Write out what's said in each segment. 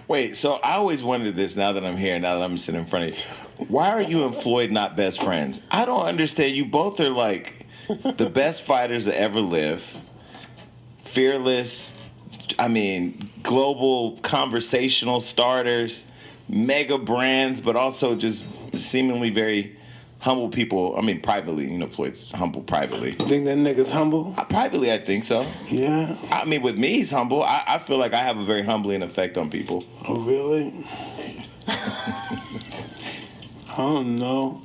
Wait, so I always wondered this now that I'm here, now that I'm sitting in front of you. Why are you and Floyd not best friends? I don't understand. You both are like the best fighters that ever live. Fearless, global conversational starters, mega brands, but also just seemingly very humble people. Privately, Floyd's humble privately. You think that nigga's humble? Privately, I think so. Yeah. With me, he's humble. I feel like I have a very humbling effect on people. Oh, really? I don't know.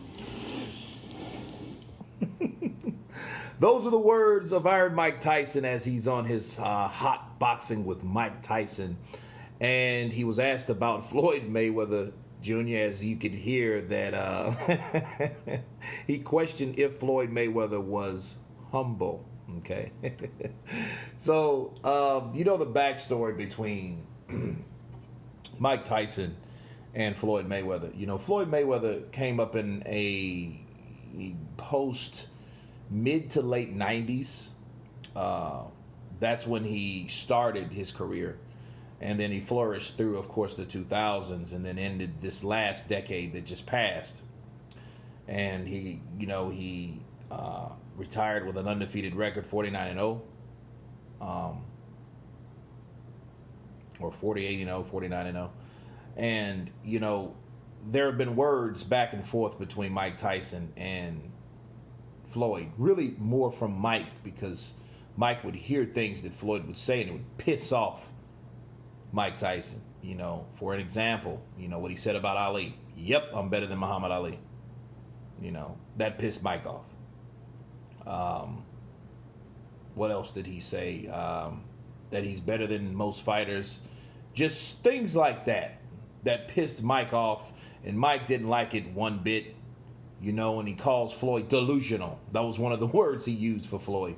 Those are the words of Iron Mike Tyson as he's on his hot boxing with Mike Tyson. And he was asked about Floyd Mayweather Jr., as you could hear that he questioned if Floyd Mayweather was humble. Okay. So, the backstory between Mike Tyson and Floyd Mayweather. Floyd Mayweather came up in a post mid to late 90s. That's when he started his career. And then he flourished through, of course, the 2000s, and then ended this last decade that just passed. And he retired with an undefeated record, 49-0, or 48-0, 49-0. And there have been words back and forth between Mike Tyson and Floyd. Really more from Mike, because Mike would hear things that Floyd would say and it would piss off Mike Tyson. For an example, what he said about Ali. Yep, I'm better than Muhammad Ali. That pissed Mike off. What else did he say? That he's better than most fighters. Just things like that pissed Mike off, and Mike didn't like it one bit. And he calls Floyd delusional. That was one of the words he used for Floyd.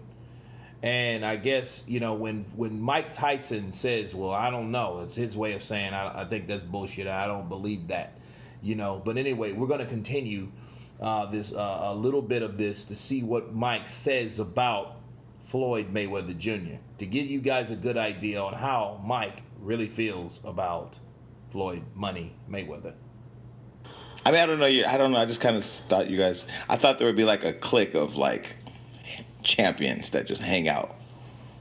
And I guess, when Mike Tyson says, well, I don't know, it's his way of saying, I think that's bullshit. I don't believe that, But anyway, we're going to continue this a little bit of this to see what Mike says about Floyd Mayweather Jr. to give you guys a good idea on how Mike really feels about Floyd Money Mayweather. I don't know. I just kind of thought I thought there would be like a clique of like champions that just hang out.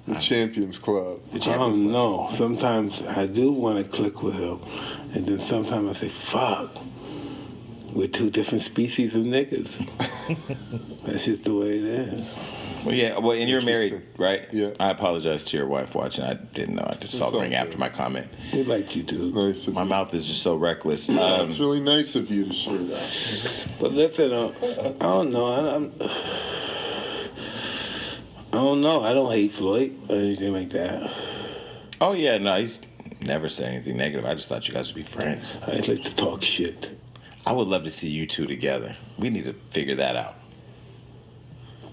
The Champions Club. I don't know. Sometimes I do want to click with him, and then sometimes I say, fuck, we're two different species of niggas. That's just the way it is. Well, yeah. Well, and you're married, right? Yeah. I apologize to your wife watching. I didn't know. I just saw the ring after my comment. We like you, dude. Nice of My you. mouth is just so reckless. It's really nice of you to share that. But listen, I don't know. I don't know. I don't hate Floyd or anything like that. Oh, yeah. No, he's never said anything negative. I just thought you guys would be friends. I just like to talk shit. I would love to see you two together. We need to figure that out.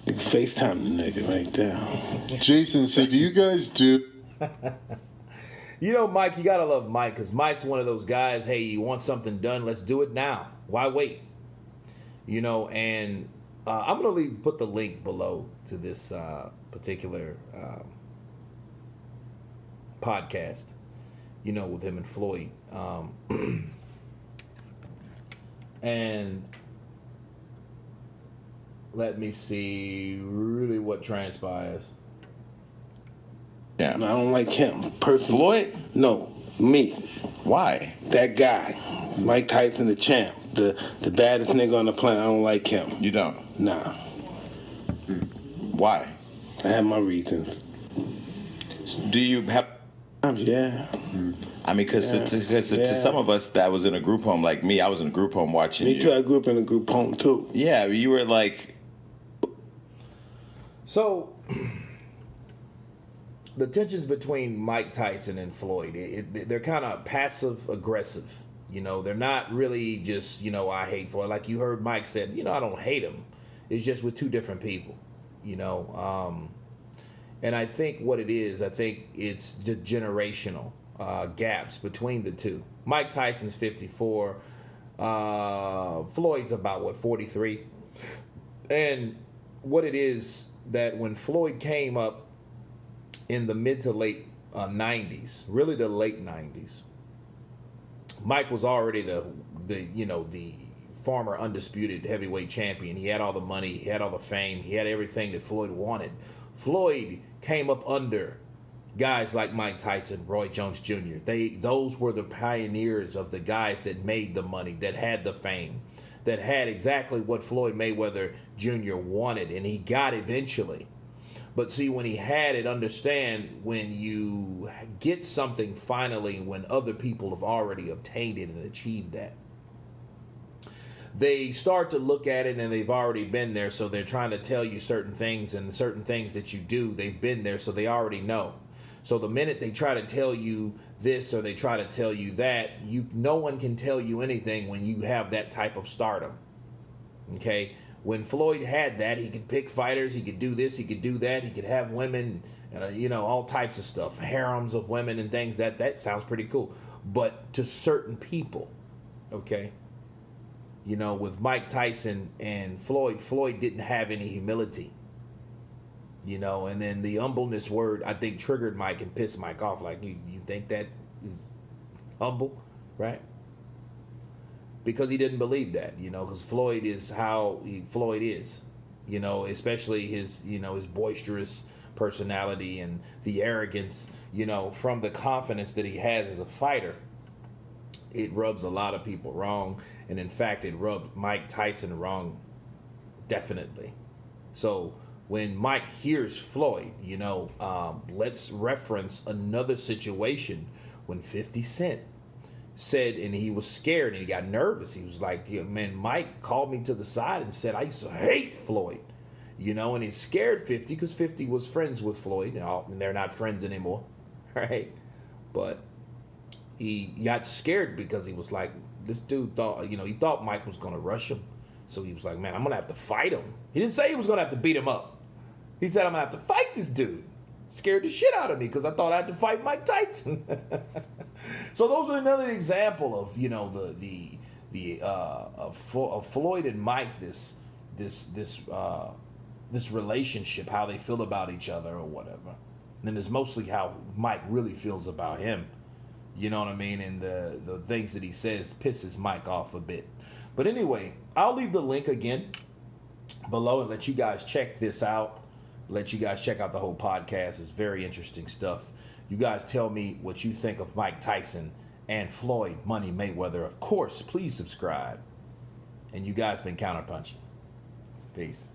You can FaceTime the nigga right there. Jason, so do you guys do... Mike, you gotta love Mike, because Mike's one of those guys, hey, you want something done, let's do it now. Why wait? And I'm gonna put the link below to this particular podcast, with him and Floyd. And let me see really what transpires. Yeah. I don't like him personally. Floyd? No, me. Why? That guy, Mike Tyson, the champ, the baddest nigga on the planet. I don't like him. You don't? Nah. Why? I have my reasons. Do you have... Yeah. Because to some of us that was in a group home like me, I was in a group home watching you. Me too. I grew up in a group home too. Yeah, you were like... So, the tensions between Mike Tyson and Floyd, they're kind of passive-aggressive. They're not really just, I hate Floyd. Like you heard Mike said, I don't hate him. It's just with two different people, And I think what it is, it's the generational gaps between the two. Mike Tyson's 54. Floyd's about, 43? And what it is that when Floyd came up in the mid to late 90s, really the late 90s, Mike was already the former undisputed heavyweight champion. He had all the money, he had all the fame, he had everything that Floyd wanted. Floyd came up under guys like Mike Tyson, Roy Jones Jr. Those were the pioneers of the guys that made the money, that had the fame, that had exactly what Floyd Mayweather Jr. wanted, and he got eventually. But see, when he had it, understand when you get something finally, when other people have already obtained it and achieved that, they start to look at it and they've already been there, so they're trying to tell you certain things, and certain things that you do, they've been there, so they already know. So the minute they try to tell you this or they try to tell you that, no one can tell you anything when you have that type of stardom. Okay? When Floyd had that, he could pick fighters, he could do this, he could do that, he could have women, all types of stuff, harems of women and things. That sounds pretty cool. But to certain people, okay? With Mike Tyson and Floyd didn't have any humility. And then the humbleness word, I think, triggered Mike and pissed Mike off. Like, you think that is humble, right? Because he didn't believe that, because Floyd is how Floyd is, especially his boisterous personality and the arrogance, from the confidence that he has as a fighter. It rubs a lot of people wrong. And in fact, it rubbed Mike Tyson wrong, definitely. So when Mike hears Floyd, let's reference another situation when 50 Cent said, and he was scared and he got nervous. He was like, man, Mike called me to the side and said, I used to hate Floyd, and he scared 50 because 50 was friends with Floyd, and they're not friends anymore, right? But he got scared because he was like, this dude thought, he thought Mike was going to rush him. So he was like, man, I'm going to have to fight him. He didn't say he was going to have to beat him up. He said, I'm going to have to fight this dude. Scared the shit out of me because I thought I had to fight Mike Tyson. So those are another example of, of Floyd and Mike, this relationship, how they feel about each other or whatever. And then there's mostly how Mike really feels about him. You know what I mean? And the things that he says pisses Mike off a bit. But anyway, I'll leave the link again below and let you guys check this out. Let you guys check out the whole podcast. It's very interesting stuff. You guys tell me what you think of Mike Tyson and Floyd Money Mayweather. Of course, please subscribe. And you guys been counterpunching. Peace.